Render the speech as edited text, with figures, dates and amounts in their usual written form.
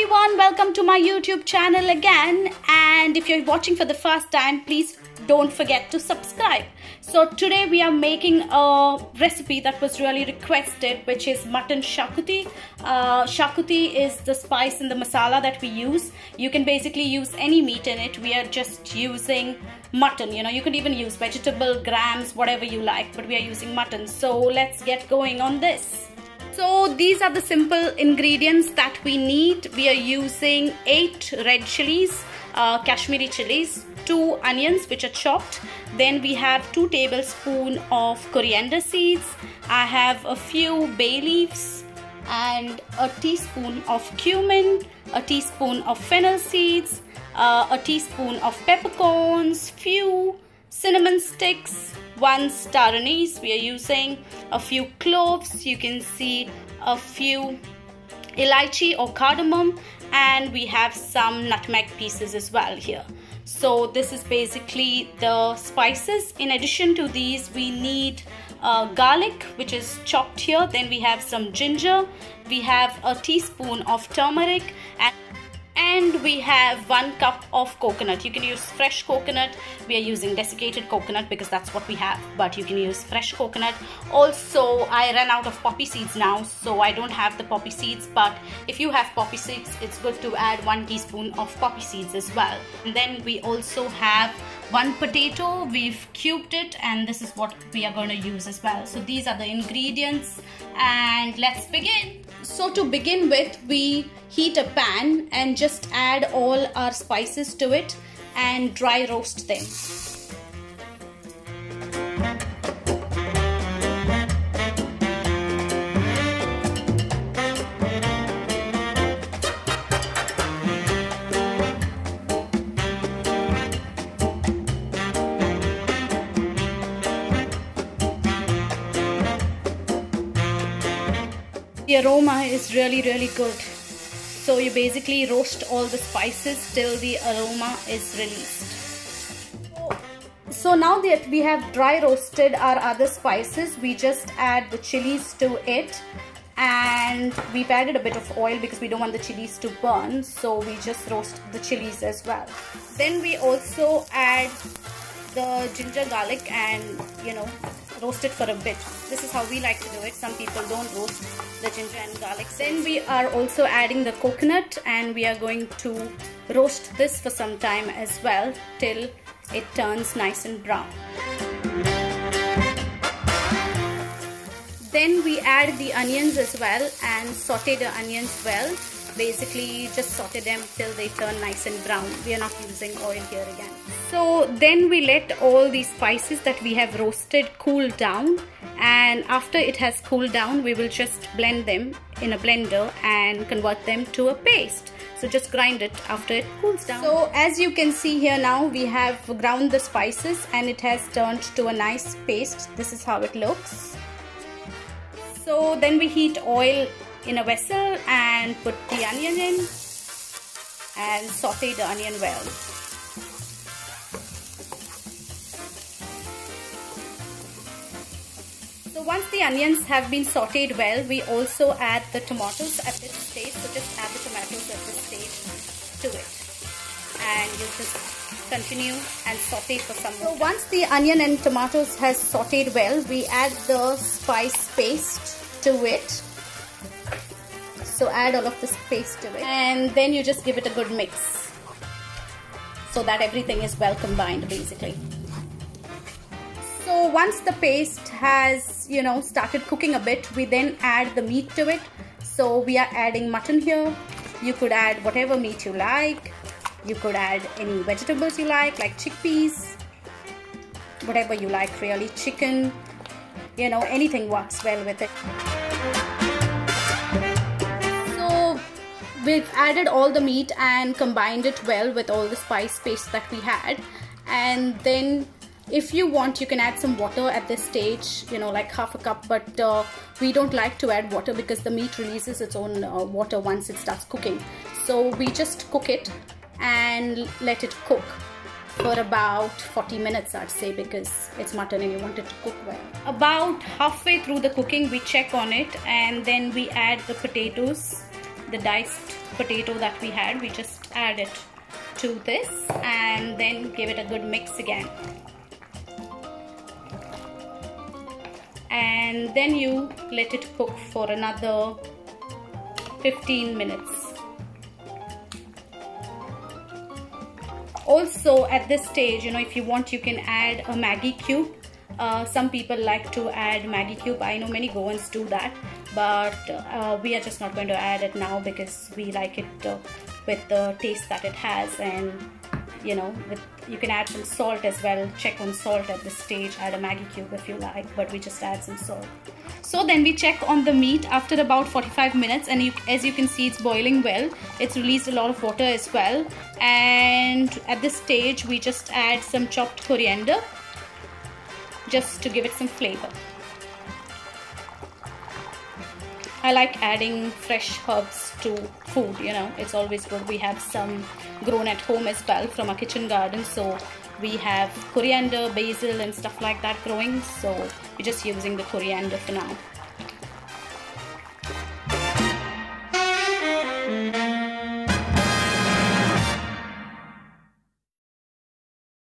everyone, welcome to my YouTube channel again, and if you're watching for the first time, please don't forget to subscribe. So today we are making a recipe that was really requested, which is mutton Xacuti. Xacuti is the spice in the masala that we use. You can basically use any meat in it. We are just using mutton, you can even use vegetable, grams, whatever you like, but we are using mutton. So let's get going on this. So these are the simple ingredients that we need. We are using 8 red chillies, Kashmiri chillies, 2 onions which are chopped. Then we have 2 tablespoons of coriander seeds. I have a few bay leaves and a teaspoon of cumin, a teaspoon of fennel seeds, a teaspoon of peppercorns, few cinnamon sticks, 1 star anise we are using, a few cloves, you can see a few eliachi or cardomom, and we have some nutmeg pieces as well here. So this is basically the spices. In addition to these, we need garlic, which is chopped here. Then we have some ginger, we have a teaspoon of turmeric, and we have 1 cup of coconut. You can use fresh coconut. We are using desiccated coconut because that's what we have, but you can use fresh coconut. Also, I ran out of poppy seeds now, so I don't have the poppy seeds, but if you have poppy seeds, it's good to add 1 teaspoon of poppy seeds as well. And then we also have 1 potato. We've cubed it, and this is what we are going to use as well. So these are the ingredients, and let's begin. So to begin with, we heat a pan and just add all our spices to it and dry roast them. The aroma is really good. So you basically roast all the spices till the aroma is released. So now that we have dry roasted our other spices, we just add the chilies to it, and we've added a bit of oil because we don't want the chilies to burn, so we just roast the chilies as well. Then we also add the ginger garlic and roast it for a bit. This is how we like to do it. Some people don't roast the ginger and garlic. Then we are also adding the coconut, and we are going to roast this for some time as well till it turns nice and brown. Then we add the onions as well and saute the onions well. Basically just saute them till they turn nice and brown. We are not using oil here again. So then we let all these spices that we have roasted cool down, and after it has cooled down, we will just blend them in a blender and convert them to a paste. So just grind it after it cools down. So as you can see here now, we have ground the spices and it has turned to a nice paste. This is how it looks. So then we heat oil in a vessel and put the onion in and saute the onion well. So once the onions have been sauteed well, we also add the tomatoes at this stage. So just add the tomatoes at this stage to it, and you just continue and saute for some more. So once the onion and tomatoes has sauteed well, we add the spice paste to it. So add all of this paste to it, and then you just give it a good mix so that everything is well combined basically. So once the paste has started cooking a bit, we then add the meat to it. So we are adding mutton here. You could add whatever meat you like. You could add any vegetables you like chickpeas, whatever you like really, chicken, anything works well with it. We've added all the meat and combined it well with all the spice paste that we had, and then if you want, you can add some water at this stage, like half a cup, but we don't like to add water because the meat releases its own water once it starts cooking. So we just cook it and let it cook for about 40 minutes, I'd say, because it's mutton and you want it to cook well. About halfway through the cooking, we check on it, and then we add the potatoes, the diced potato that we had, we just add it to this and then give it a good mix again. And then you let it cook for another 15 minutes. Also at this stage, you know, if you want, you can add a Maggi cube. Some people like to add Maggi cube. I know many Goans do that, but we are just not going to add it now because we like it with the taste that it has. And you know, you can add some salt as well. Check on salt at this stage. Add a Maggi cube if you like, but we just add some salt. So then we check on the meat after about 45 minutes, and as you can see, it's boiling well. It's released a lot of water as well. And at this stage, we just add some chopped coriander just to give it some flavor. I like adding fresh herbs to food, you know, it's always good. We have some grown at home as well from our kitchen garden, so we have coriander, basil and stuff like that growing, so we're just using the coriander for now.